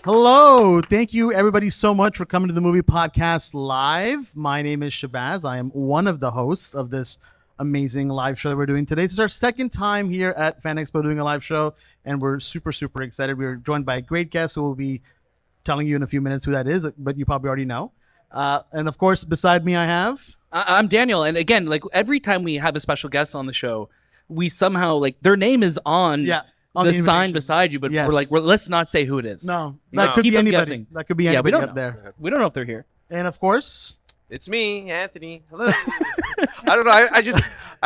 Hello. Thank you, everybody, so much for coming to the Movie Podcast Live. My name is Shahbaz. I am one of the hosts of this amazing live show that we're doing today. This is our second time here at Fan Expo doing a live show, and we're super, super excited. We're joined by a great guest who will be telling you in a few minutes who that is, but you probably already know. And of course, beside me, I have... I'm Daniel. And again, like every time we have a special guest on the show, we somehow, like, their name is on... on the sign beside you, but Yes. we're like, let's not say who it is. No, No. that could Keep be them anybody. guessing. That could be Yeah, we anybody don't up know. there. We don't know if they're here. And of course, It's me, Anthony. Hello. I don't know. I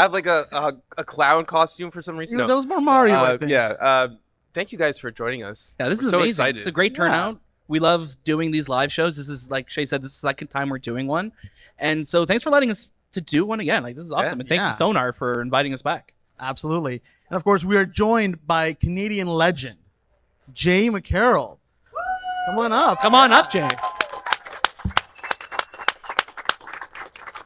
have like a clown costume for some reason. that was more Mario. I think. Yeah. Thank you guys for joining us. Yeah, this We're is so amazing. excited. It's a great turnout. We love doing these live shows. This is, like Shay said, this is the second time we're doing one. And so thanks for letting us to do one again. Like, this is awesome. And thanks to Sonar for inviting us back. Absolutely. And of course, we are joined by Canadian legend, Jay McCarrol. Come on up. Come on up, Jay.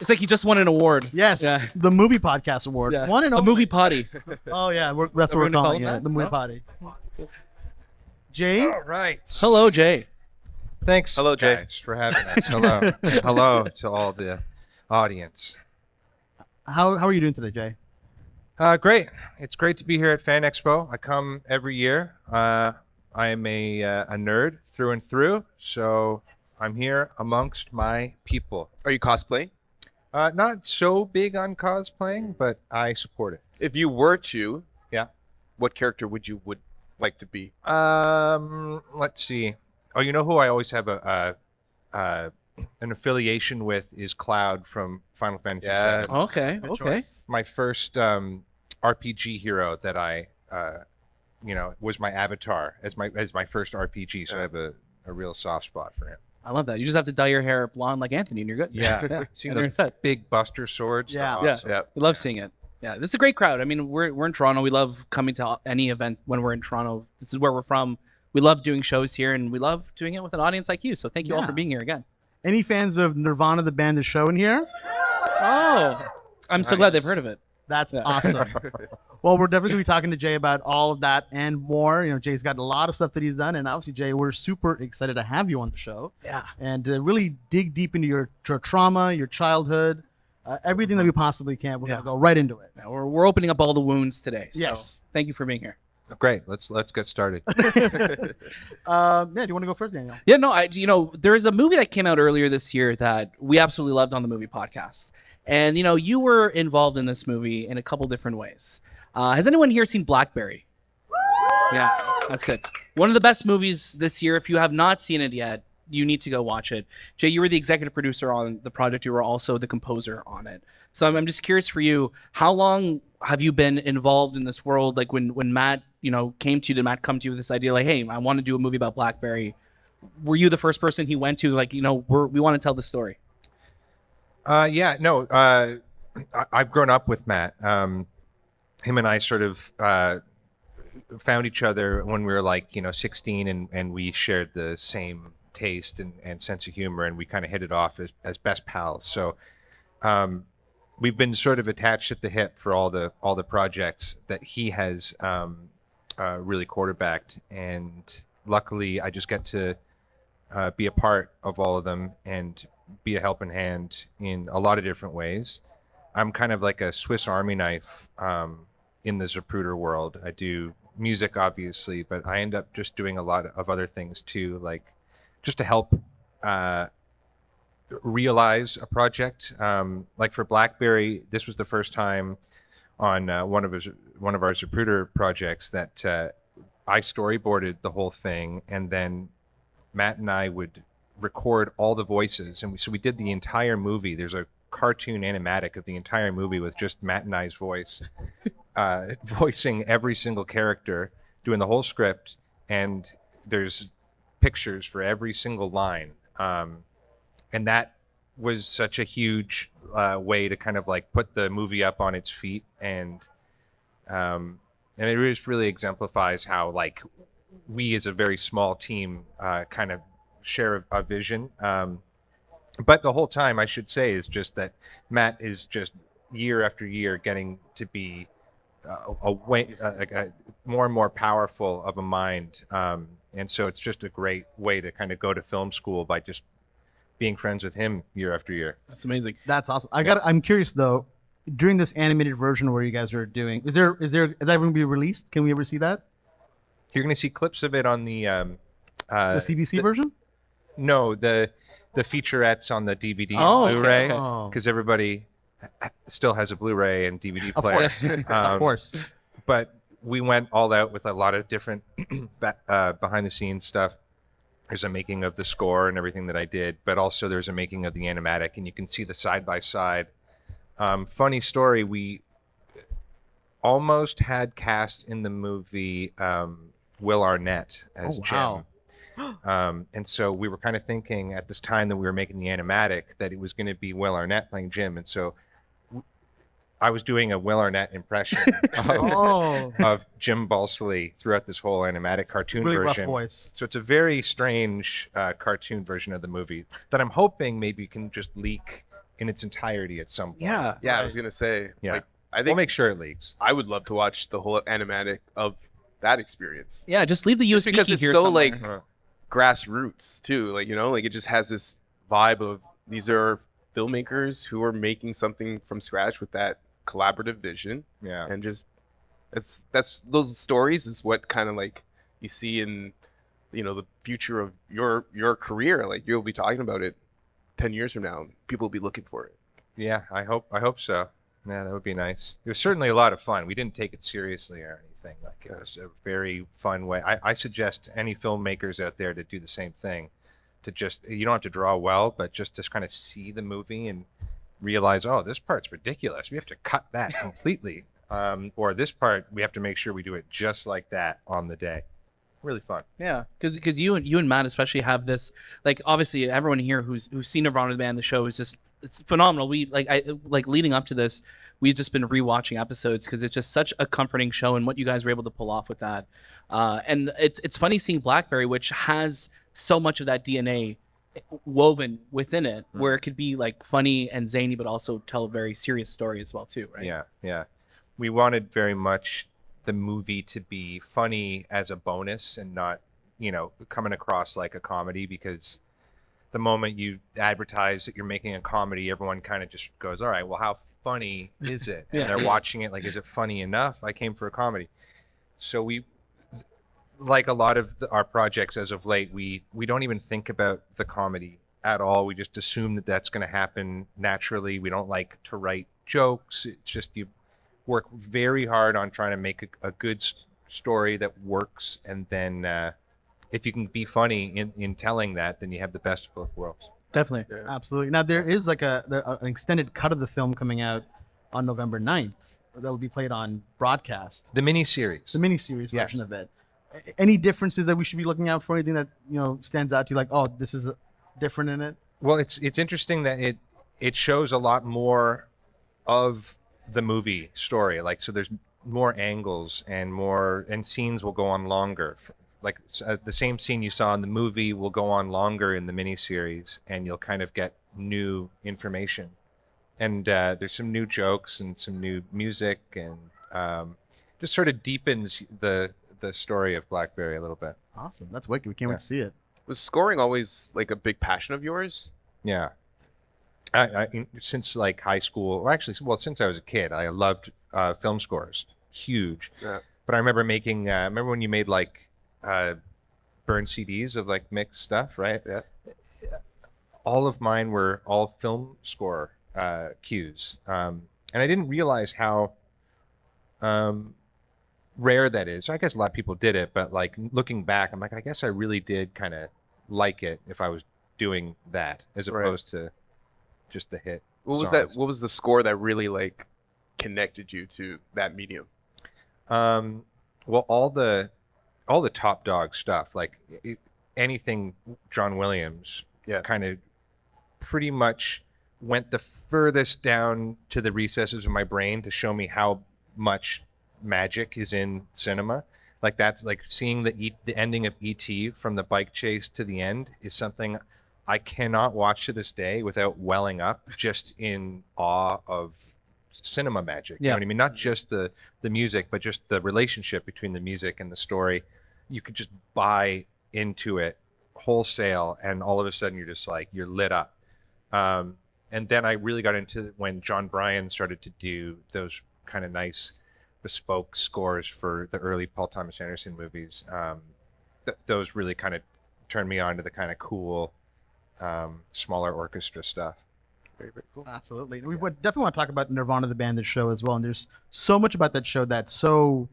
It's like he just won an award. Yes, Yeah. the Movie Podcast Award. Yeah. One and a only. movie potty. Oh, yeah, that's what we're gonna call calling it it, that? the Movie No? Potty. Jay? All right. Hello, Jay. Thanks, Hello, Jay. guys, for having us. Hello. And hello to all the audience. How are you doing today, Jay? Great. It's great to be here at Fan Expo. I come every year. I am a nerd through and through, so I'm here amongst my people. Are you cosplaying? Not so big on cosplaying, but I support it. If you were to, Yeah. what character would like to be? Let's see. Oh, you know who I always have an affiliation with is Cloud from Final Fantasy Yes. VII. Okay. Good Okay. choice. My first RPG hero that I was my avatar as my first RPG, so I have a real soft spot for him. I love that. You just have to dye your hair blonde like Anthony, and you're good. Yeah. See, And they're those set. big Buster swords. Yeah. they're awesome. Yeah. We love seeing it. Yeah, this is a great crowd. I mean, we're in Toronto. We love coming to any event when we're in Toronto. This is where we're from. We love doing shows here, and we love doing it with an audience like you. So thank you all Yeah. for being here again. Any fans of Nirvana, the band, the show in here? Oh, I'm so glad Nice. they've heard of it. That's Yeah. awesome. Well, we're definitely going to be talking to Jay about all of that and more. You know, Jay's got a lot of stuff that he's done. And obviously, Jay, we're super excited to have you on the show. Yeah. And really dig deep into your trauma, your childhood, everything that we possibly can. We're going to go right into it. Yeah, we're opening up all the wounds today. Yes. So thank you for being here. Great. Let's get started. Do you want to go first, Daniel? Yeah, no, there is a movie that came out earlier this year that we absolutely loved on the Movie Podcast. And, you were involved in this movie in a couple different ways. Has anyone here seen BlackBerry? Yeah, that's good. One of the best movies this year. If you have not seen it yet, you need to go watch it. Jay, you were the executive producer on the project. You were also the composer on it. So I'm just curious for you, how long have you been involved in this world? Like when Matt, came to you, did Matt come to you with this idea like, hey, I want to do a movie about BlackBerry? Were you the first person he went to, like, we want to tell the story? Yeah. No. I've grown up with Matt. Him and I sort of found each other when we were like 16, and we shared the same taste and sense of humor, and we kind of hit it off as best pals. So we've been sort of attached at the hip for all the projects that he has really quarterbacked, and luckily I just get to be a part of all of them and be a helping hand in a lot of different ways. I'm kind of like a Swiss Army knife in the Zapruder world. I do music, obviously, but I end up just doing a lot of other things too, like just to help realize a project. Like for BlackBerry, this was the first time on one of our Zapruder projects that I storyboarded the whole thing, and then Matt and I would record all the voices, and we did the entire movie. There's a cartoon animatic of the entire movie with just Matt and I's voice, voicing every single character, doing the whole script, and there's pictures for every single line. And that was such a huge way to kind of like put the movie up on its feet, and it just really exemplifies how like we as a very small team kind of share a vision. But the whole time, I should say, is just that Matt is just year after year getting to be a more and more powerful of a mind, And so it's just a great way to kind of go to film school by just being friends with him year after year. That's amazing. That's awesome. I'm curious though, during this animated version where you guys are doing, is that going to be released? Can we ever see that? You're going to see clips of it on the The CBC version? No, the featurettes on the DVD Oh, okay, Blu-ray, okay. because everybody still has a Blu-ray and DVD Of player. course. Of course. But we went all out with a lot of different behind-the-scenes stuff. There's a making of the score and everything that I did, but also there's a making of the animatic, and you can see the side-by-side. Funny story, we almost had cast in the movie Will Arnett as wow. Jim. And so we were kind of thinking at this time that we were making the animatic that it was going to be Will Arnett playing Jim. And so I was doing a Will Arnett impression of Jim Balsley throughout this whole animatic cartoon Really rough version. voice. So it's a very strange cartoon version of the movie that I'm hoping maybe can just leak in its entirety at some point. Yeah. Yeah, I was gonna say. Yeah. Like, I We'll think make sure it leaks. I would love to watch the whole animatic of that experience. Yeah, just leave the USB Just because key it's here so somewhere. like grassroots too. Like, you know, like it just has this vibe of these are filmmakers who are making something from scratch with that collaborative vision. Yeah. And just that's those stories is what kind of like you see in, you know, the future of your career. Like you'll be talking about it 10 years from now. People will be looking for it. Yeah, I hope so. Yeah, that would be nice. It was certainly a lot of fun. We didn't take it seriously or anything. Like it was a very fun way. I suggest any filmmakers out there to do the same thing. To just, you don't have to draw well, but just to kind of see the movie and realize, oh, this part's ridiculous. We have to cut that completely. Or this part, we have to make sure we do it just like that on the day. Really fun. Yeah, because you and Matt especially have this, like, obviously everyone here who's seen Nirvana the band, the show is just, it's phenomenal. We like leading up to this, we've just been rewatching episodes because it's just such a comforting show and what you guys were able to pull off with that. And it's funny seeing BlackBerry, which has so much of that DNA woven within it, where it could be like funny and zany, but also tell a very serious story as well too, right? Yeah. We wanted very much the movie to be funny as a bonus and not, you know, coming across like a comedy, because the moment you advertise that you're making a comedy, everyone kind of just goes, all right, well, how funny is it? And they're watching it like, is it funny enough? I came for a comedy. So we, like a lot of our projects as of late, we don't even think about the comedy at all. We just assume that that's going to happen naturally. We don't like to write jokes. It's just you work very hard on trying to make a good story that works, and then if you can be funny in telling that, then you have the best of both worlds. Definitely. Yeah. Absolutely. Now, there is like an extended cut of the film coming out on November 9th that will be played on broadcast. The miniseries. The miniseries Yes. version of it. Any differences that we should be looking out for? Anything that, you know, stands out to you like, oh, this is different in it? Well, it's interesting that it shows a lot more of the movie story. Like, so there's more angles and scenes will go on longer. Like the same scene you saw in the movie will go on longer in the miniseries, and you'll kind of get new information. And there's some new jokes and some new music, and just sort of deepens the story of BlackBerry a little bit. Awesome. That's wicked. We can't wait to see it. Was scoring always like a big passion of yours? Yeah. I since like high school, or actually, well, since I was a kid, I loved film scores. Huge. Yeah. But I remember making, remember when you made like burn CDs of like mixed stuff, right? Yeah. All of mine were all film score cues. And I didn't realize how rare that is. I guess a lot of people did it, but like looking back, I'm like, I guess I really did kind of like it if I was doing that as Right. opposed to just the hit. What was songs. that? What was the score that really like connected you to that medium? Well, all the top dog stuff, like anything John Williams, Yeah. kind of pretty much went the furthest down to the recesses of my brain to show me how much magic is in cinema. Like that's like seeing the ending of E.T. from the bike chase to the end is something I cannot watch to this day without welling up just in awe of cinema magic. You know what I mean? Not just the music, but just the relationship between the music and the story. You could just buy into it wholesale, and all of a sudden you're just like, you're lit up. And then I really got into it when John Bryan started to do those kind of nice bespoke scores for the early Paul Thomas Anderson movies. Those really kind of turned me on to the kind of cool, smaller orchestra stuff. Very, very cool. Absolutely. We would definitely want to talk about Nirvana, the band, the show as well. And there's so much about that show that's so,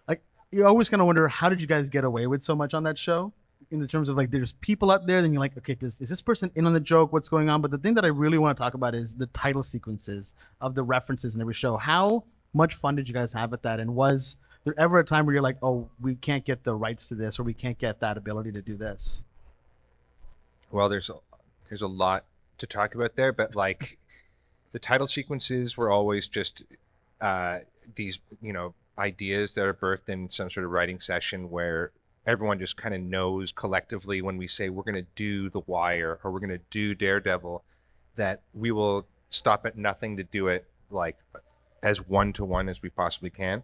like, you always kind of wonder, how did you guys get away with so much on that show? In the terms of, like, there's people out there, then you're like, okay, is this person in on the joke? What's going on? But the thing that I really want to talk about is the title sequences of the references in every show. How much fun did you guys have at that? And was there ever a time where you're like, oh, we can't get the rights to this, or we can't get that ability to do this? Well, there's a lot to talk about there, but like the title sequences were always just these, ideas that are birthed in some sort of writing session where everyone just kind of knows collectively when we say we're going to do The Wire or we're going to do Daredevil, that we will stop at nothing to do it like as one-to-one as we possibly can.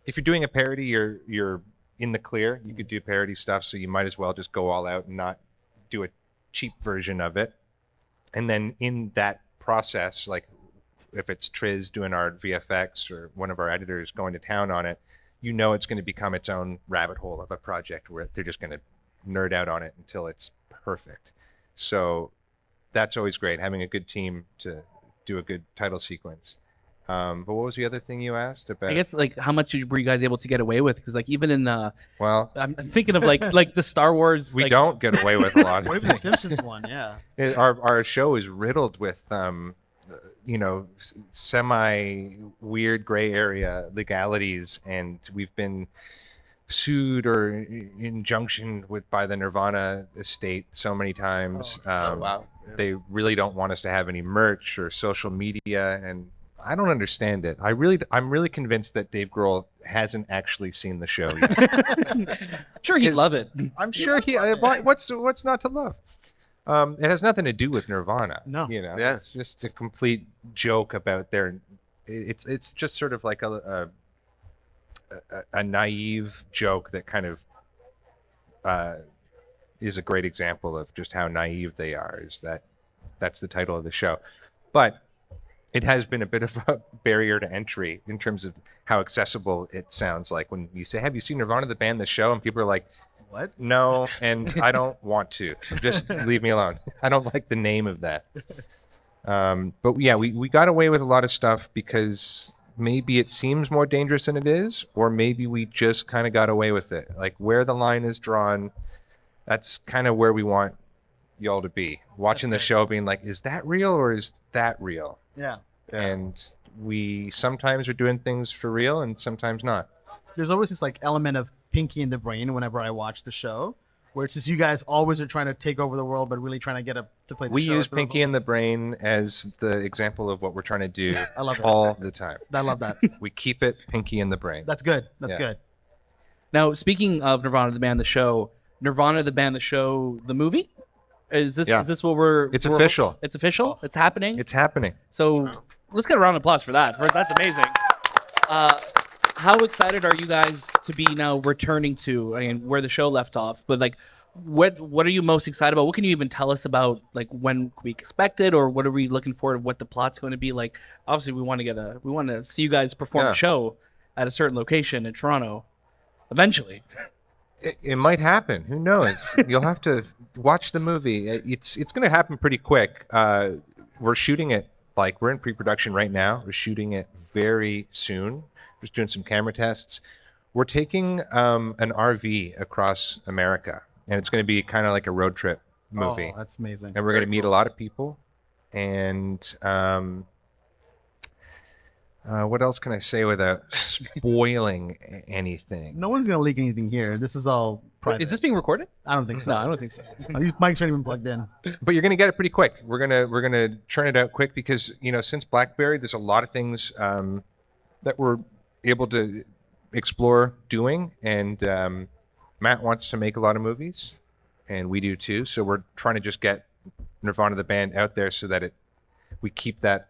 If you're doing a parody, you're in the clear. You could do parody stuff, so you might as well just go all out and not do a cheap version of it. And then in that process, like if it's Triz doing our VFX or one of our editors going to town on it, it's going to become its own rabbit hole of a project where they're just going to nerd out on it until it's perfect. So that's always great, having a good team to do a good title sequence. But what was the other thing you asked about? I guess, like, how much were you guys able to get away with? Because, like, even in well, I'm thinking of like the Star Wars. We don't get away with a lot What of if the things. Simpsons one? Yeah. Our show is riddled with semi weird gray area legalities, and we've been sued or injunctioned by the Nirvana estate so many times. Wow. Yeah. They really don't want us to have any merch or social media, and I don't understand it. I'm really convinced that Dave Grohl hasn't actually seen the show yet. I'm sure he'd love it. I'm sure what's not to love? It has nothing to do with Nirvana. No. Yeah. It's just a complete joke about their. It's just sort of like a naive joke that kind of is a great example of just how naive they are. That's the title of the show, but it has been a bit of a barrier to entry in terms of how accessible it sounds like when you say, "Have you seen Nirvana, the band, the show?" and people are like, What? "No," and I don't want to. Just leave me alone. I don't like the name of that. But yeah, we got away with a lot of stuff because maybe it seems more dangerous than it is, or maybe we just kind of got away with it. Like where the line is drawn, that's kind of where we want y'all to be. Watching the show being like, is that real or is that real? Yeah. And we sometimes are doing things for real and sometimes not. There's always this like element of Pinky in the Brain whenever I watch the show, where it's just you guys always are trying to take over the world, but really trying to get up to play the We show. use Pinky in the Brain as the example of what we're trying to do I love it. all the time. I love that. We keep it Pinky in the Brain. That's good. That's Yeah. good. Now, speaking of Nirvana, the band, the show, Nirvana, the band, the show, the movie. Is this Yeah. is this what we're? It's we're- official. It's official. It's happening. It's happening. So let's get a round of applause for that. That's amazing. How excited are you guys to be now returning to where the show left off? But like, what are you most excited about? What can you even tell us about like when we expect it, or what are we looking for? What the plot's going to be like? Obviously, we want to see you guys perform Yeah. a show at a certain location in Toronto, eventually. It might happen. Who knows? You'll have to watch the movie. It's going to happen pretty quick. We're shooting it, like we're in pre-production right now. We're shooting it very soon. Just doing some camera tests. We're taking an RV across America, and it's going to be kind of like a road trip movie. Oh, that's amazing. And we're going to meet a lot of people. And what else can I say without spoiling anything? No one's gonna leak anything here. This is all private. Is this being recorded? I don't think so. No, I don't think so. These mics aren't even plugged in. But you're going to get it pretty quick. We're gonna churn it out quick because since BlackBerry, there's a lot of things that we're able to explore doing, and Matt wants to make a lot of movies, and we do too. So we're trying to just get Nirvana the band out there so that we keep that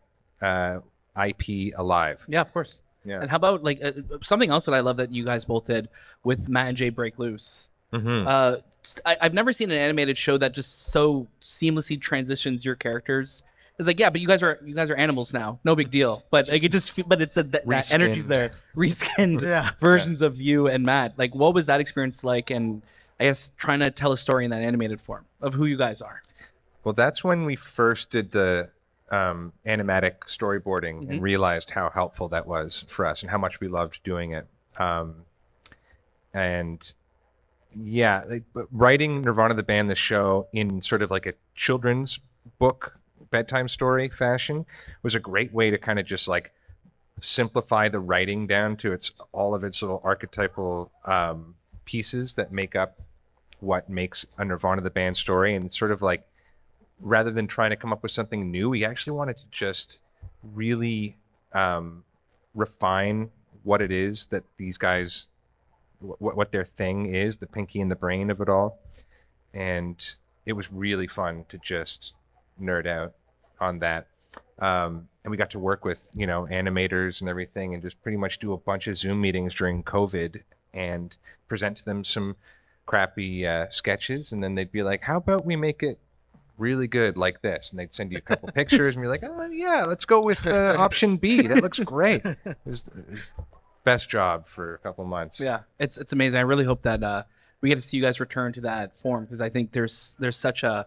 IP alive. Yeah, of course. Yeah. And how about like something else that I love that you guys both did with Matt and Jay Break Loose? I've never seen an animated show that just so seamlessly transitions your characters. It's like, yeah, but you guys are animals now. No big deal. But like, but it's that energy's there. Reskinned versions of you and Matt. Like, what was that experience like? And I guess trying to tell a story in that animated form of who you guys are. Well, that's when we first did the animatic storyboarding and realized how helpful that was for us and how much we loved doing it. And yeah, writing Nirvana the band, the show, in sort of like a children's book bedtime story fashion was a great way to kind of just like simplify the writing down to all of its little archetypal pieces that make up what makes a Nirvana the band story. And it's sort of like, rather than trying to come up with something new, we actually wanted to just really refine what it is that these guys, what their thing is, the pinky and the brain of it all. And it was really fun to just nerd out on that. And we got to work with, animators and everything, and just pretty much do a bunch of Zoom meetings during COVID and present to them some crappy sketches. And then they'd be like, how about we make it really good like this? And they'd send you a couple pictures and be like, oh yeah, let's go with option B. That looks great. It was the best job for a couple months. Yeah, it's amazing. I really hope that we get to see you guys return to that form, because I think there's such a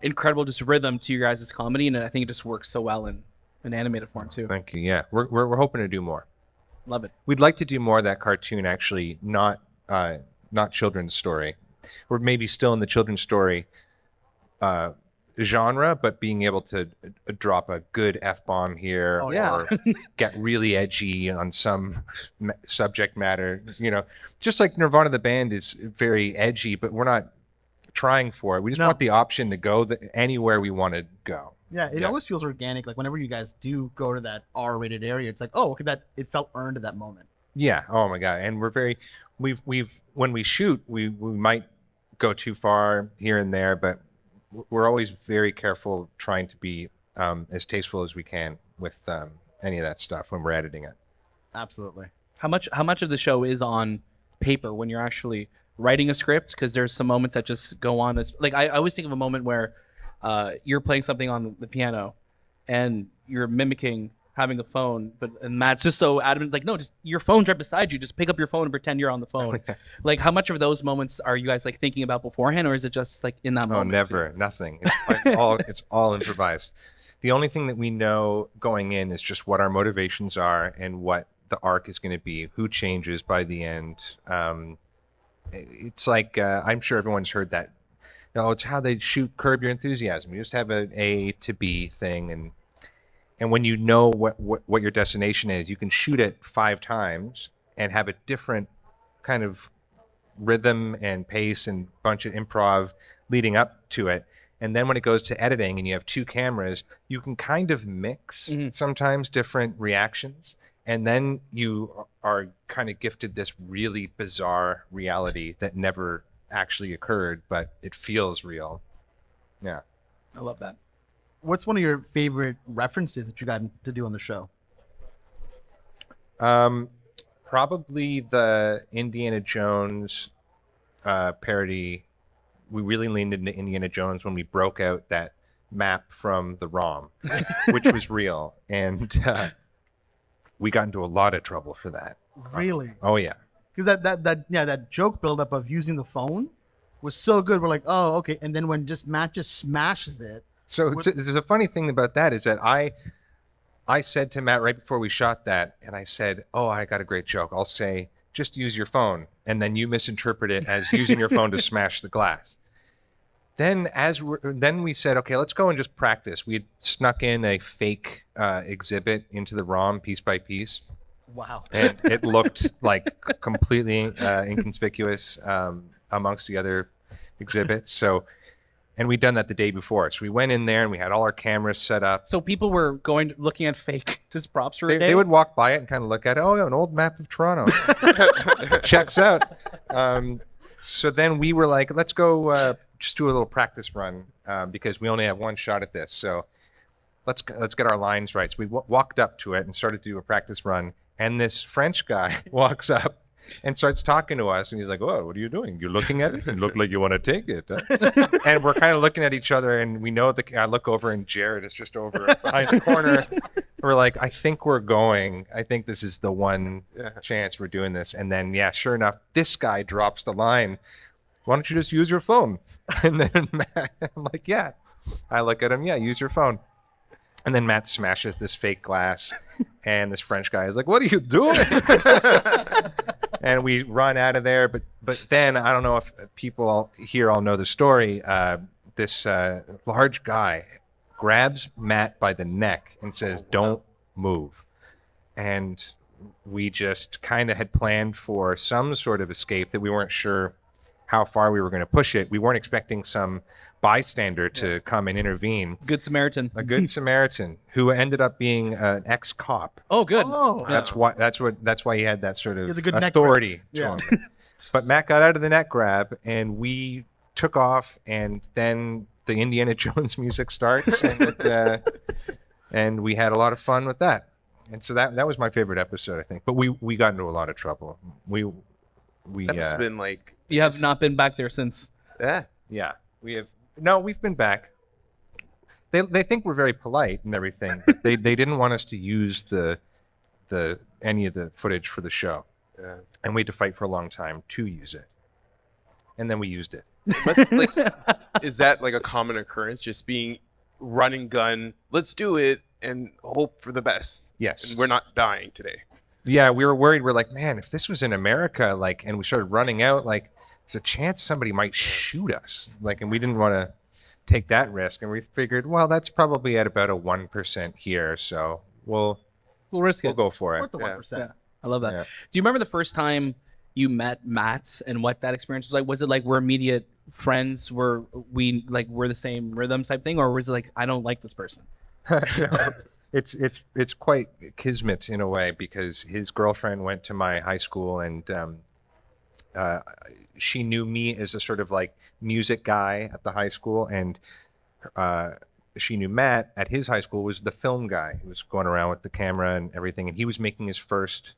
incredible just rhythm to your guys' comedy, and I think it just works so well in an animated form too. Thank you. Yeah, we're hoping to do more. Love it. We'd like to do more of that cartoon, actually, not children's story. We're maybe still in the children's story genre, but being able to drop a good F-bomb here, or get really edgy on some subject matter. Just like Nirvana the band is very edgy, but we're not trying for it. We just want the option to go anywhere we want to go. Yeah, it always feels organic. Like whenever you guys do go to that R-rated area, it's like, oh, okay, that it felt earned at that moment. Yeah. Oh my God. And we've when we shoot, we might go too far here and there, but we're always very careful trying to be as tasteful as we can with any of that stuff when we're editing it. Absolutely. How much of the show is on paper when you're actually writing a script? Because there's some moments that just go on as like, I always think of a moment where you're playing something on the piano and you're mimicking having a phone, and Matt's just so adamant, like, no, just your phone's right beside you, just pick up your phone and pretend you're on the phone. Like, how much of those moments are you guys like thinking about beforehand, or is it just like in that moment? Oh, never. Nothing. It's all improvised. The only thing that we know going in is just what our motivations are and what the arc is going to be, who changes by the end. It's like, I'm sure everyone's heard that, it's how they shoot Curb Your Enthusiasm. You just have an A to B thing, and when you know what your destination is, you can shoot it 5 times and have a different kind of rhythm and pace and bunch of improv leading up to it. And then when it goes to editing and you have 2 cameras, you can kind of mix sometimes different reactions. And then you are kind of gifted this really bizarre reality that never actually occurred, but it feels real. Yeah. I love that. What's one of your favorite references that you got to do on the show? Probably the Indiana Jones parody. We really leaned into Indiana Jones when we broke out that map from the ROM, which was real. And we got into a lot of trouble for that. Really? Oh, yeah. Because that joke buildup of using the phone was so good. We're like, oh, okay. And then when Matt just smashes it. So there's a funny thing about that is that I said to Matt right before we shot that, and I said, oh, I got a great joke. I'll say, just use your phone. And then you misinterpret it as using your phone to smash the glass. Then we said, okay, let's go and just practice. We had snuck in a fake exhibit into the ROM piece by piece. Wow. And it looked like completely inconspicuous amongst the other exhibits. And we'd done that the day before. So we went in there and we had all our cameras set up. So people were looking at fake just props for a day? They would walk by it and kind of look at it. Oh, yeah, an old map of Toronto. Checks out. So then we were like, let's go just do a little practice run because we only have one shot at this. So let's get our lines right. So we walked up to it and started to do a practice run. And this French guy walks up and starts talking to us. And he's like, "Oh, what are you doing? You're looking at it? You look like you want to take it." Huh? And we're kind of looking at each other, and we know I look over, and Jared is just over behind the corner. We're like, I think we're going. I think this is the one chance we're doing this. And then, yeah, sure enough, this guy drops the line. Why don't you just use your phone? And then Matt, I'm like, yeah. I look at him, yeah, use your phone. And then Matt smashes this fake glass, and this French guy is like, "What are you doing?" And we run out of there. But then, I don't know if people here all know the story. This large guy grabs Matt by the neck and says, "Don't move." And we just kind of had planned for some sort of escape that we weren't sure how far we were going to push it. We weren't expecting some bystander to come and intervene. Good Samaritan. A good Samaritan who ended up being an ex-cop. Oh, good. Oh, That's why he had that sort He of has a good neck authority grab. to him. But Matt got out of the neck grab, and we took off, and then the Indiana Jones music starts, and we had a lot of fun with that. And so that was my favorite episode, I think. But we got into a lot of trouble. We That's been like You have not been back there since. yeah, we've been back. They think we're very polite and everything, but they didn't want us to use any of the footage for the show. And we had to fight for a long time to use it. And then we used it. Is that like a common occurrence? Just being run and gun, let's do it and hope for the best. Yes. And we're not dying today. Yeah, we were worried. We're like, man, if this was in America, and we started running out, there's a chance somebody might shoot us. And we didn't want to take that risk. And we figured, well, that's probably at about a 1% here. So we'll risk it. We'll go for it. Worth the 1%. Yeah. I love that. Yeah. Do you remember the first time you met Matt and what that experience was like? Was it like we're immediate friends? Were we we're the same rhythms type thing? Or was it like, I don't like this person? No, it's quite kismet in a way, because his girlfriend went to my high school, and she knew me as a sort of music guy at the high school, and she knew Matt at his high school was the film guy. He was going around with the camera and everything, and he was making his first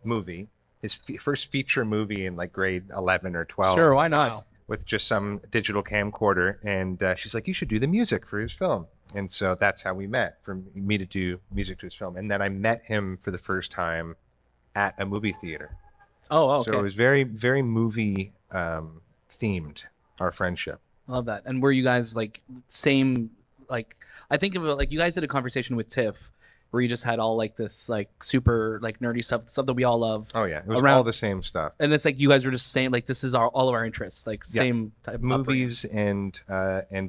movie, his first feature movie in grade 11 or 12. Sure, why not? Wow. With just some digital camcorder, and she's like, "You should do the music for his film." And so that's how we met, for me to do music to his film. And then I met him for the first time at a movie theater. Oh, okay. So it was very, very movie themed, our friendship. I love that. And were you guys same, I think of it you guys did a conversation with Tiff where you just had all this super nerdy stuff that we all love. Oh yeah, it was Around- all the same stuff. And it's you guys were just saying this is all of our interests, same type of Movies and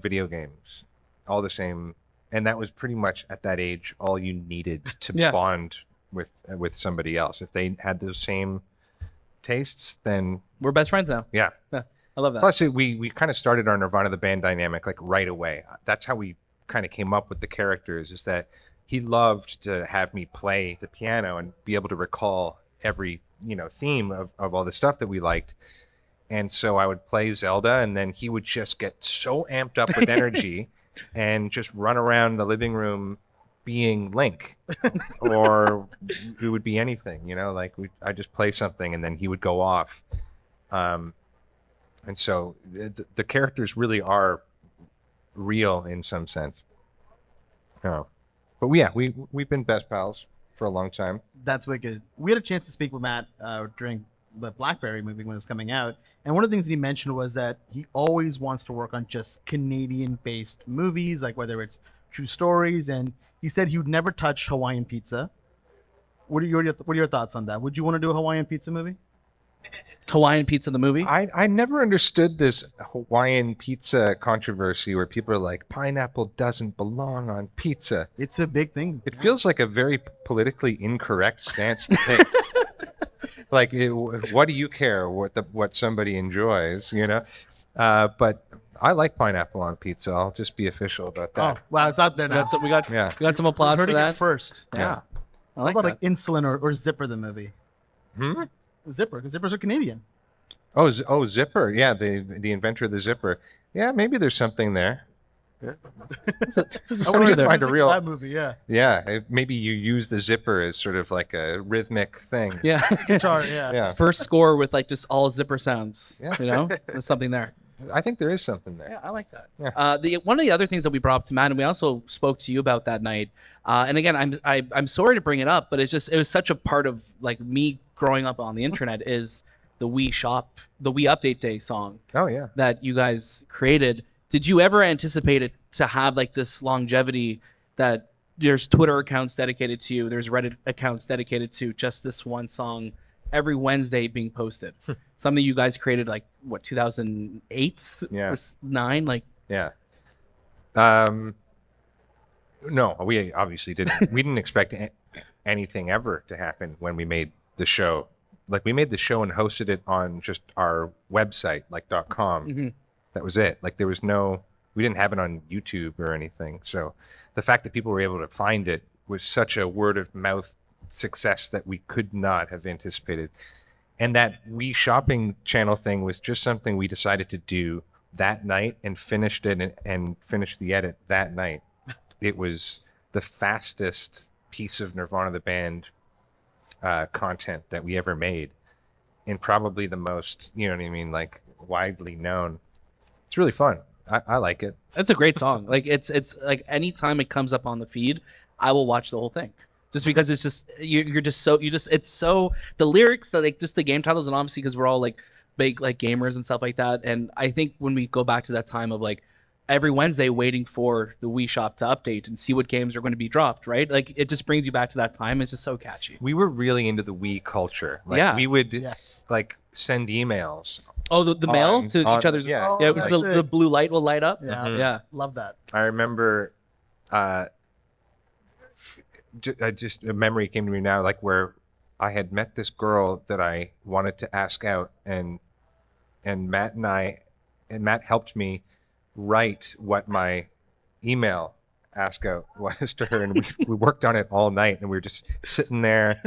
video games, all the same. And that was pretty much at that age all you needed to Yeah. bond with somebody else. If they had those same tastes, then We're best friends now. yeah. I love that. Plus, we kind of started our Nirvana the band dynamic right away. That's how we kind of came up with the characters. Is that he loved to have me play the piano and be able to recall every theme of all the stuff that we liked. And so I would play Zelda, and then he would just get so amped up with energy and just run around the living room being Link, or it would be anything. I just play something, and then he would go off. And so the characters really are real in some sense. Oh, but we've been best pals for a long time. That's wicked. We had a chance to speak with Matt during the BlackBerry movie when it was coming out, and one of the things he mentioned was that he always wants to work on just Canadian-based movies, whether it's true stories, and he said he would never touch Hawaiian Pizza. What are your thoughts on that? Would you want to do a Hawaiian Pizza movie? Hawaiian Pizza the movie? I never understood this Hawaiian Pizza controversy where people are like, pineapple doesn't belong on pizza. It's a big thing. It feels like a very politically incorrect stance to take. What do you care what somebody enjoys, But I like pineapple on pizza. I'll just be official about that. Oh, wow, it's out there now. We got Yeah. some applause Heard for it that. first. Yeah. I How like about that. Insulin or Zipper the movie? Hmm? Zipper, because Zippers are Canadian. Oh, Zipper. Yeah, the inventor of the zipper. Yeah, maybe there's something there. There's a I story wanted to there. find a real. that movie. Yeah, Maybe you use the zipper as sort of like a rhythmic thing. Yeah. guitar. Yeah. Yeah. First score with like just all zipper sounds. Yeah. You know, there's something there. I think there is something there. Yeah, I like that. Yeah. One of the other things that we brought up to Matt, and we also spoke to you about that night. And again, I'm sorry to bring it up, but it was such a part of like me growing up on the internet is the Wii Shop, the Wii Update Day song Oh yeah. that you guys created. Did you ever anticipate it to have like this longevity that there's Twitter accounts dedicated to you, there's Reddit accounts dedicated to just this one song every Wednesday being posted? Something you guys created like what 2008 Yeah. or 9 like. Yeah. No, we obviously didn't. We didn't expect anything ever to happen when we made the show. Like we made the show and hosted it on just our website, like .com. Mm-hmm. That was it. Like there was we didn't have it on YouTube or anything. So the fact that people were able to find it was such a word of mouth success that we could not have anticipated. And that Wii shopping channel thing was just something we decided to do that night and finished it and finished the edit that night. It was the fastest piece of Nirvana the band content that we ever made, and probably the most, you know what I mean, like widely known. It's really fun. I like it. That's a great song. Like it's like anytime it comes up on the feed, I will watch the whole thing. Just because it's just it's so the lyrics, that like just the game titles, and obviously because we're all like big like gamers and stuff like that. And I think when we go back to that time of like every Wednesday waiting for the Wii Shop to update and see what games are going to be dropped, right? Like it just brings you back to that time. It's just so catchy. We were really into the Wii culture. Like Yeah. we would Yes. like send emails. Oh, the mail to on- each other's. yeah. Oh, Yeah, it was that's the it. blue light will light up. Yeah. Mhm. Yeah. Love that. I remember just a memory came to me now, like where I had met this girl that I wanted to ask out, and Matt helped me write what my email ask out was to her, and we worked on it all night, and we were just sitting there.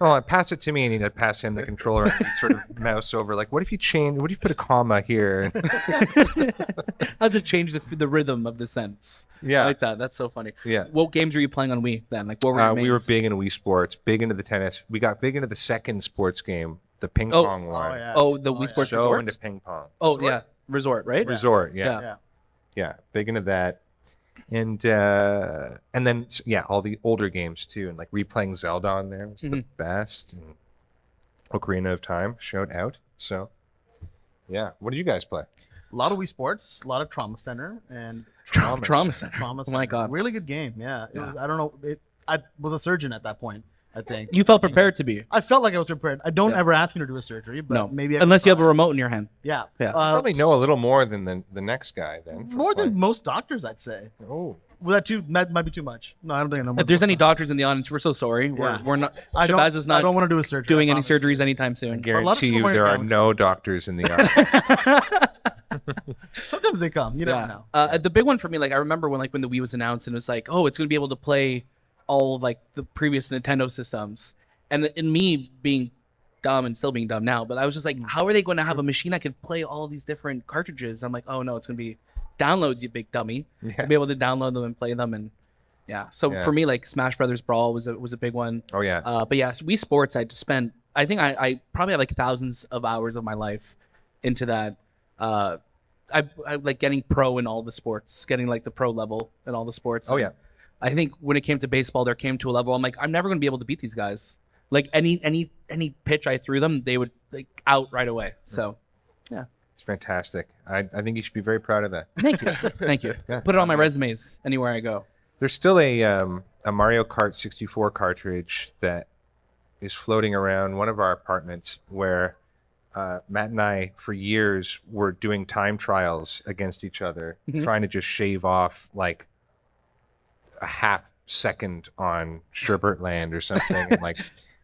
Oh, pass it to me, and he'd pass him the controller, and he'd sort of mouse over, like, what if you put a comma here? How does it change the rhythm of the sentence? I Yeah, like that. That's so funny. yeah. What games were you playing on Wii then? Like what were your We were mains? big into Wii Sports, big into the tennis. We got big into the second sports game, the ping pong one. Oh, yeah. Oh, the Oh, Wii yeah. Sports So Resorts? into ping pong. Oh, Resort? yeah. Resort, right? Resort, yeah. Yeah. Yeah, big into that. And then all the older games too, and like replaying Zelda on there was the Mhm. best. And Ocarina of Time showed out. So yeah, what did you guys play? A lot of Wii Sports, a lot of Trauma Center, and Trauma Center. Trauma Oh Center. my God. Really good game. Yeah. It was, I don't know. I was a surgeon at that point, I think. You felt prepared to be. I felt like I was prepared. I don't Yeah. ever ask you to do a surgery, but No. maybe I Unless you have a could remote in your hand. try. Yeah. Yeah. Probably know a little more than the next guy then. for More than playing. most doctors, I'd say. Oh, Well, that might be too much. No, I don't think I know. If there's any doctors in the audience, we're so sorry. Yeah. We're not. I Shahbaz is I not don't want to do a surgery. doing I any promise. surgeries anytime I soon. lot of guarantee you people there are counts. no doctors in the audience. Sometimes they come. You never know. The big one for me, like I remember when the Wii was announced and it was like, oh, it's gonna be able to play all of, like the previous Nintendo systems, and in me being dumb and still being dumb now, but I was just like, how are they going to have a machine that could play all these different cartridges? I'm like, oh no, it's gonna be downloads, you big dummy. Yeah. You'll be able to download them and play them, and yeah. So Yeah. for me, like Smash Brothers Brawl was a big one. Oh yeah. But yeah, Wii Sports, I just spent, I think I probably had like thousands of hours of my life into that. I like getting pro in all the sports, getting like the pro level in all the sports. Oh yeah. I think when it came to baseball, there came to a level I'm like, I'm never going to be able to beat these guys. Like any pitch I threw them, they would like out right away. So It's fantastic. I think you should be very proud of that. thank you, thank you. Yeah. Put it on my resumes anywhere I go. There's still a Mario Kart 64 cartridge that is floating around one of our apartments where Matt and I, for years, were doing time trials against each other, Mhm. trying to just shave off like a half second on Sherbert Land or something. And like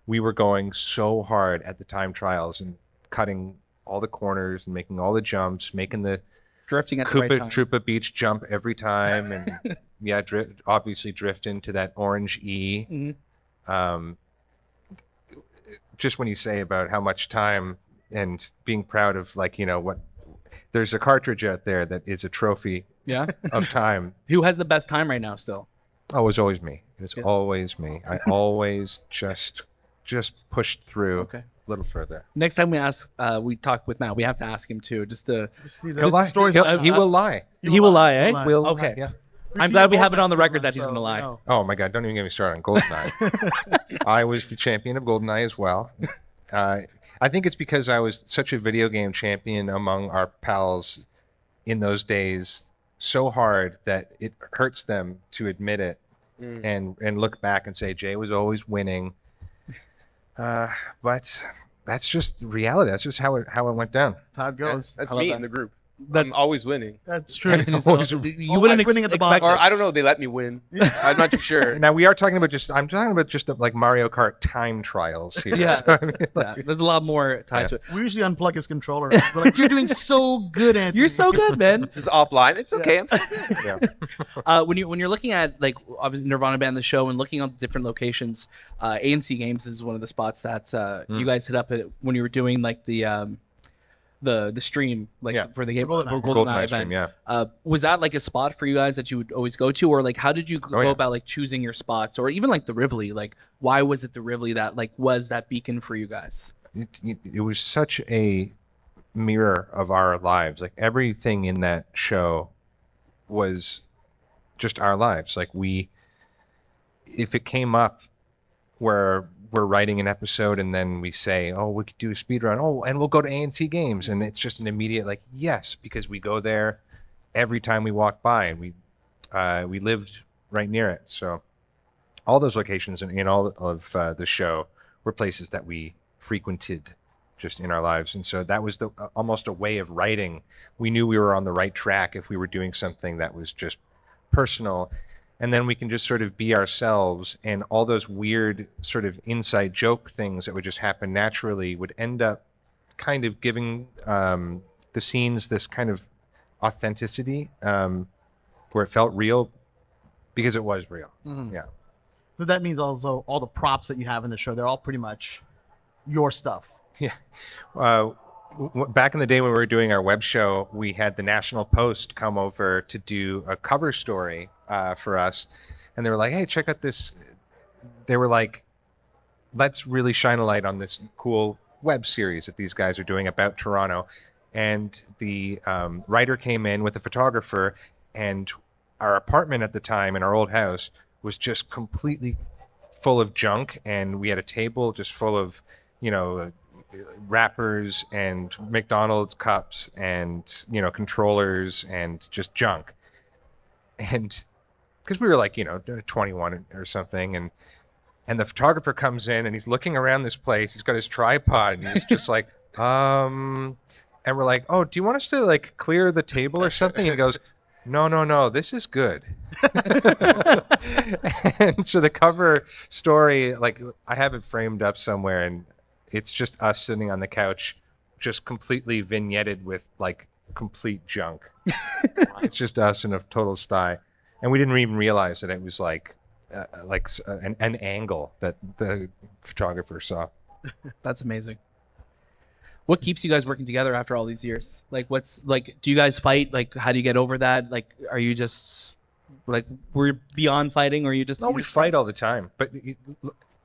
we were going so hard at the time trials and cutting all the corners and making all the jumps, making the Drifting at the right Koopa time. Troopa Beach jump every time, and yeah, obviously drift into that orange E. Mhm. Just when you say about how much time and being proud of, like, what, there's a cartridge out there that is a trophy Yeah. of time. Who has the best time right now still? Oh, it was always me. It's Yeah. always me. I always just pushed through Okay. a little further. Next time we talk with Matt, we have to ask him too, just to. Just see He'll the lie. stories. He will lie. He will lie, eh? He'll lie. Will Okay. lie, yeah. We've I'm seen glad we both have it on the Matt record that Stevens, he's gonna so, lie. you know. Oh my God! Don't even get me started on GoldenEye. I was the champion of GoldenEye as well. I think it's because I was such a video game champion among our pals in those days, so hard that it hurts them to admit it and look back and say Jay was always winning. But that's just reality. That's just how it went down. That's how it Yeah, goes. that's I love me that. in the group. That- I'm always winning. That's true. You wouldn't winning at the expect Or it. I don't know. They let me win. I'm not too sure. Now we are talking about I'm talking about just like Mario Kart time trials here. Yeah. So, I mean, Yeah, there's a lot more tied to it. We usually unplug his controller. We're like, you're doing so good, Anthony. You're so good, man. This is offline. It's okay. I'm still good. yeah. When you're looking at like obviously Nirvana band the show and looking on different locations, ANC Games is one of the spots that you guys hit up at when you were doing like the stream like Yeah. for the game GoldenEye. for GoldenEye event. stream, yeah. Was that like a spot for you guys that you would always go to, or like how did you go yeah. about like choosing your spots, or even like the Rivoli? Like why was it the Rivoli that like was that beacon for you guys? It was such a mirror of our lives. Like everything in that show was just our lives. Like if it came up where we're writing an episode and then we say, oh, we could do a speed run. Oh, and we'll go to ANC Games. And it's just an immediate like, yes, because we go there every time we walk by, and we lived right near it. So all those locations in all of the show were places that we frequented just in our lives. And so that was almost a way of writing. We knew we were on the right track if we were doing something that was just personal. And then we can just sort of be ourselves, and all those weird sort of inside joke things that would just happen naturally would end up kind of giving the scenes this kind of authenticity where it felt real because it was real. Mhm. Yeah. So that means also all the props that you have in the show, they're all pretty much your stuff. Yeah. Back in the day when we were doing our web show, we had the National Post come over to do a cover story for us. And they were like, hey, check out this. They were like, let's really shine a light on this cool web series that these guys are doing about Toronto. And the writer came in with a photographer, and our apartment at the time in our old house was just completely full of junk. And we had a table just full of, wrappers and McDonald's cups and controllers and just junk. And because we were like 21 or something, and the photographer comes in and he's looking around this place, he's got his tripod and he's just like and we're like, oh, do you want us to like clear the table or something? And he goes, no, this is good. And so the cover story, like I have it framed up somewhere, and it's just us sitting on the couch, just completely vignetted with like complete junk. It's just us in a total sty. And we didn't even realize that it was like an angle that the photographer saw. That's amazing. What keeps you guys working together after all these years? Like, what's like? Do you guys fight? Like, how do you get over that? Like, are you just like we're beyond fighting, or are you just? No, we fight all the time, but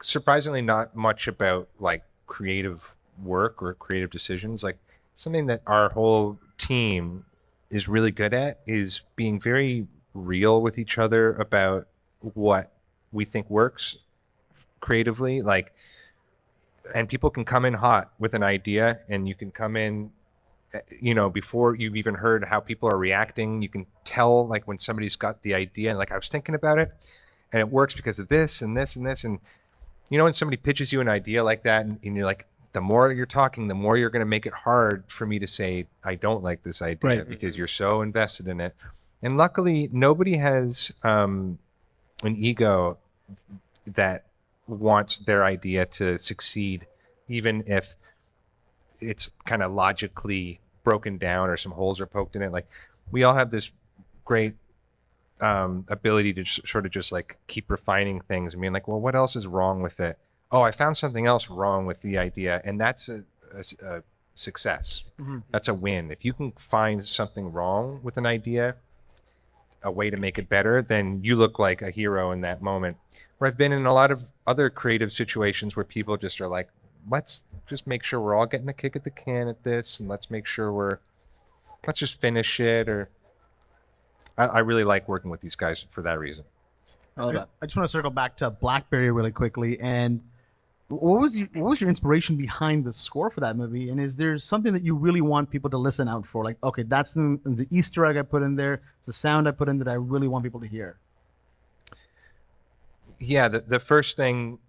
surprisingly, not much about like creative work or creative decisions. Like something that our whole team is really good at is being very real with each other about what we think works creatively. Like, and people can come in hot with an idea, and you can come in before you've even heard how people are reacting. You can tell like when somebody's got the idea and like, I was thinking about it and it works because of this and this and this. And when somebody pitches you an idea like that, and you're like, the more you're talking, the more you're going to make it hard for me to say I don't like this idea, Right. because you're so invested in it. And luckily, nobody has an ego that wants their idea to succeed, even if it's kind of logically broken down or some holes are poked in it. Like, we all have this great ability to sort of just like keep refining things and being like, well, what else is wrong with it? Oh, I found something else wrong with the idea, and that's a success. Mhm. That's a win. If you can find something wrong with an idea a way to make it better, then you look like a hero in that moment. Where I've been in a lot of other creative situations where people just are like, let's just make sure we're all getting a kick at the can at this, and let's make sure let's just finish it. Or I really like working with these guys for that reason. I love that. I just want to circle back to BlackBerry really quickly. And what was your inspiration behind the score for that movie? And is there something that you really want people to listen out for? Like, okay, that's the Easter egg I put in there, the sound I put in that I really want people to hear. Yeah, the first thing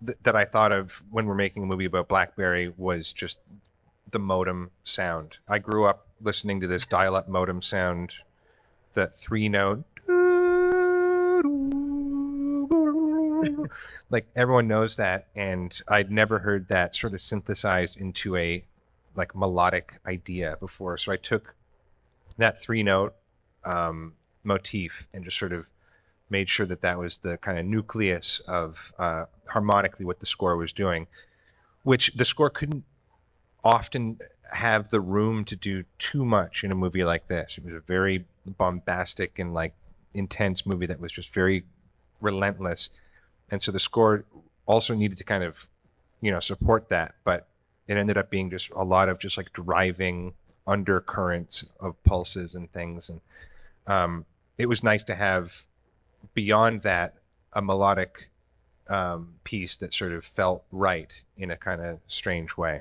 that I thought of when we're making a movie about BlackBerry was just the modem sound. I grew up listening to this dial-up modem sound, that 3-note. Like everyone knows that, and I'd never heard that sort of synthesized into a like melodic idea before. So I took that 3-note motif and just sort of made sure that was the kind of nucleus of harmonically what the score was doing, which the score couldn't often have the room to do too much in a movie like this. It was a very bombastic and like intense movie that was just very relentless. And so the score also needed to kind of, support that, but it ended up being just a lot of just like driving undercurrents of pulses and things. And it was nice to have beyond that a melodic piece that sort of felt right in a kind of strange way.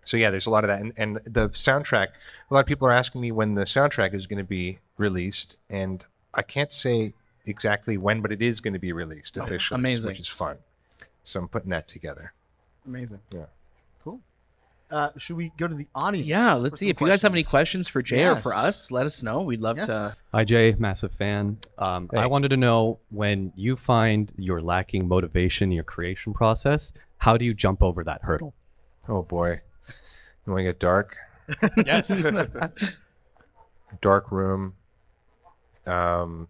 So yeah, there's a lot of that. And the soundtrack, a lot of people are asking me when the soundtrack is going to be released, and I can't say exactly when, but it is going to be released officially, amazing. Which is fun. So I'm putting that together. Amazing. Yeah. Cool. Should we go to the audience? Yeah, let's for see. some If you guys have any questions? questions for Jay or for Yes. us, let us know. We'd love Yes. to. Hi, Jay, massive fan. Hey. I wanted to know, when you find you're lacking motivation in your creation process, how do you jump over that hurdle? Oh boy. You want to get dark? Yes. Dark room. I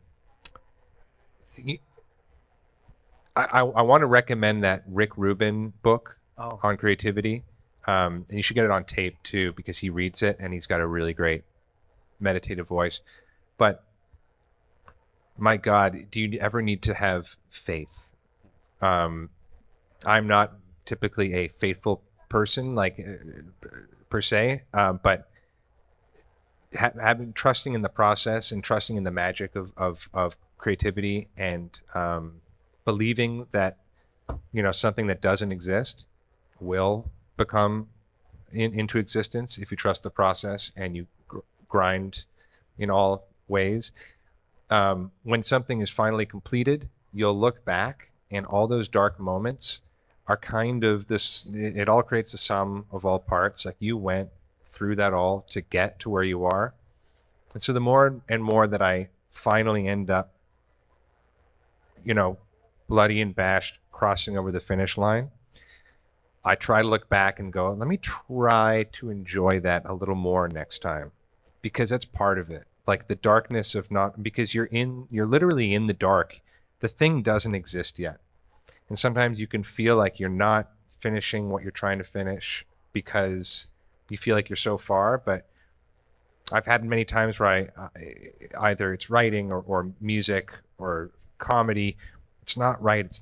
want to recommend that Rick Rubin book Oh. on creativity. And you should get it on tape too, because he reads it and he's got a really great meditative voice. But my God, do you ever need to have faith? I'm not typically a faithful person, like per se, but having trusting in the process and trusting in the magic of creativity, and believing that something that doesn't exist will become into existence if you trust the process and you grind in all ways. When something is finally completed, you'll look back, and all those dark moments are kind of this, it all creates the sum of all parts. Like, you went through that all to get to where you are. And so the more and more that I finally end up, bloody and bashed, crossing over the finish line, I try to look back and go, let me try to enjoy that a little more next time, because that's part of it. Like the darkness of not, because you're literally in the dark. The thing doesn't exist yet. And sometimes you can feel like you're not finishing what you're trying to finish because you feel like you're so far. But I've had many times where I either it's writing or music or comedy. It's not right. It's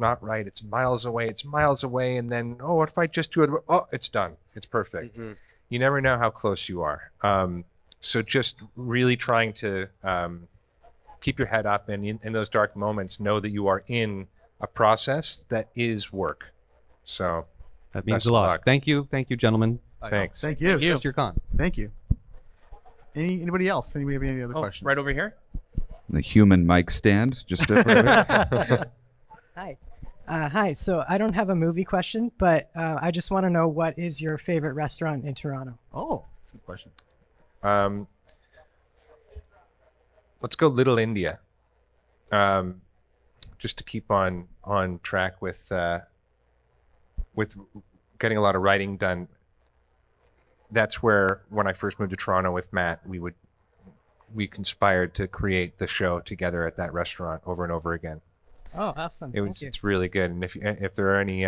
miles away. And then, what if I just do it? Oh, it's done. It's perfect. Mm-hmm. You never know how close you are. So just really trying to keep your head up, and in those dark moments, know that you are in a process that is work. So That means best a of lot. luck. Thank you, gentlemen. Thanks. Thank you. you. Just your con. Thank you. Anybody else? Anybody have any other questions? Right over here. The human mic stand, just a Hi. Hi. So I don't have a movie question, but I just want to know, what is your favorite restaurant in Toronto? Oh, that's a good question. Let's go Little India. Just to keep on track with getting a lot of writing done. That's where, when I first moved to Toronto with Matt, we conspired to create the show together at that restaurant over and over again. Oh, awesome. Thank you. It's really good. And if there are any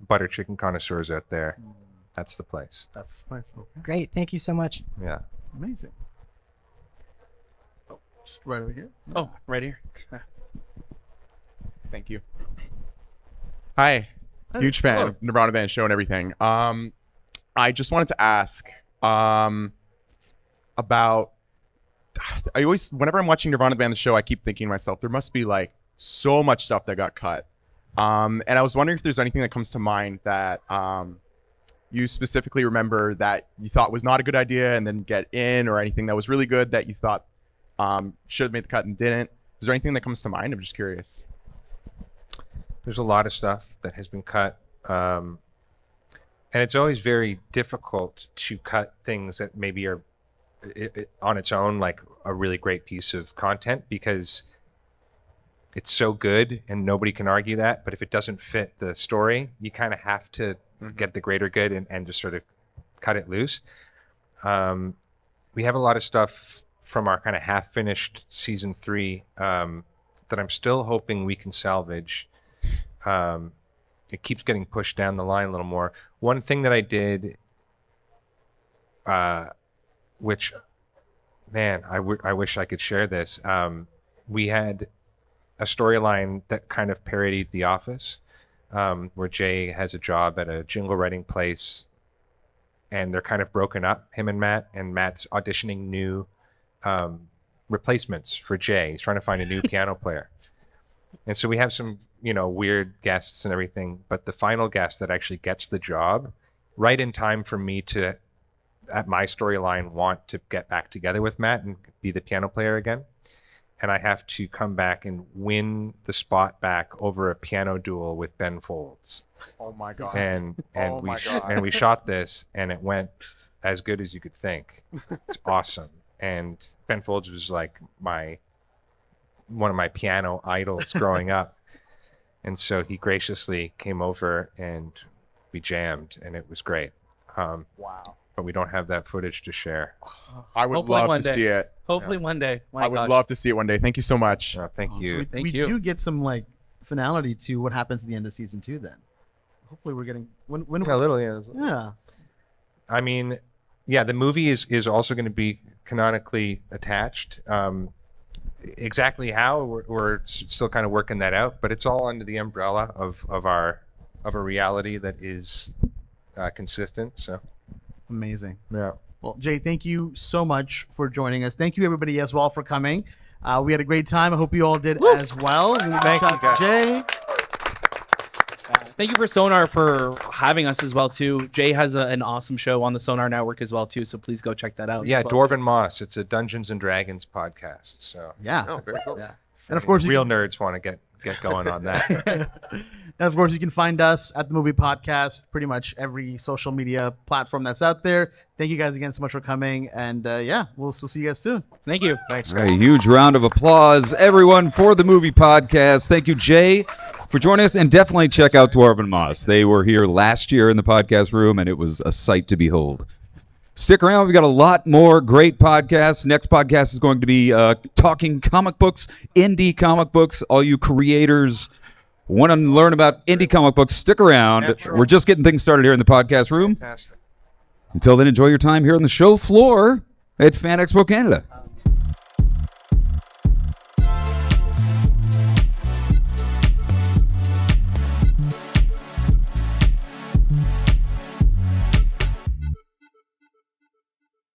butter chicken connoisseurs out there, that's the place. That's nice. Okay. Great. Thank you so much. Yeah. Amazing. Just right over here. Oh, right here. Thank you. Hi. Huge fan Hello. of Nirvana Band show and everything. I just wanted to ask about. I always, whenever I'm watching Nirvana Band the show, I keep thinking to myself, there must be like so much stuff that got cut. And I was wondering if there's anything that comes to mind that you specifically remember that you thought was not a good idea and then get in, or anything that was really good that you thought should have made the cut and didn't. Is there anything that comes to mind? I'm just curious. There's a lot of stuff that has been cut. And it's always very difficult to cut things that maybe are on its own like a really great piece of content, because it's so good and nobody can argue that. But if it doesn't fit the story, you kind of have to get the greater good and just sort of cut it loose. We have a lot of stuff from our kind of half-finished season 3 that I'm still hoping we can salvage. It keeps getting pushed down the line a little more. One thing that I did, which, man, I wish I could share this. We had a storyline that kind of parodied The Office, where Jay has a job at a jingle writing place, and they're kind of broken up, him and Matt's auditioning new replacements for Jay. He's trying to find a new piano player. And so we have some, weird guests and everything, but the final guest that actually gets the job, right in time for me to, at my storyline, want to get back together with Matt and be the piano player again. And I have to come back and win the spot back over a piano duel with Ben Folds. Oh my god. And Oh we my God. and we shot this, and it went as good as you could think. It's awesome. And Ben Folds was like one of my piano idols growing up. And so he graciously came over and we jammed, and it was great. Wow. But we don't have that footage to share. I would Hopefully love one to day. see it. Hopefully one day. My I would gosh. love to see it one day. Thank you so much. Thank So you. Thank we you. do get some like finality to what happens at the end of season 2. Then, hopefully, we're getting when A little, yeah. yeah. I mean, yeah, the movie is also going to be canonically attached. Exactly how, we're still kind of working that out, but it's all under the umbrella of a reality that is consistent. So Amazing. yeah. Well, Jay, thank you so much for joining us. Thank you, everybody, as well, for coming. We had a great time. I hope you all did as well. Thank you, guys. Jay. Thank you for Sonar for having us as well too. Jay has an awesome show on the Sonar Network as well too, so please go check that out. Yeah, as well. Dwarven Moss. It's a Dungeons and Dragons podcast. So Yeah. Oh, very cool. Yeah. And of course, you real nerds want to get going on that. And of course, you can find us at the Movie Podcast, pretty much every social media platform that's out there. Thank you guys again so much for coming, and yeah, we'll see you guys soon. Thank you. Thanks, All guys. right, huge round of applause, everyone, for the movie podcast. Thank you, Jay, for joining us, and definitely check out Dwarven Moss. They were here last year in the podcast room, and it was a sight to behold. Stick around. We've got a lot more great podcasts. Next podcast is going to be talking comic books, indie comic books. All you creators want to learn about indie comic books, stick around. Natural. We're just getting things started here in the podcast room. Fantastic. Until then, enjoy your time here on the show floor at FAN EXPO Canada.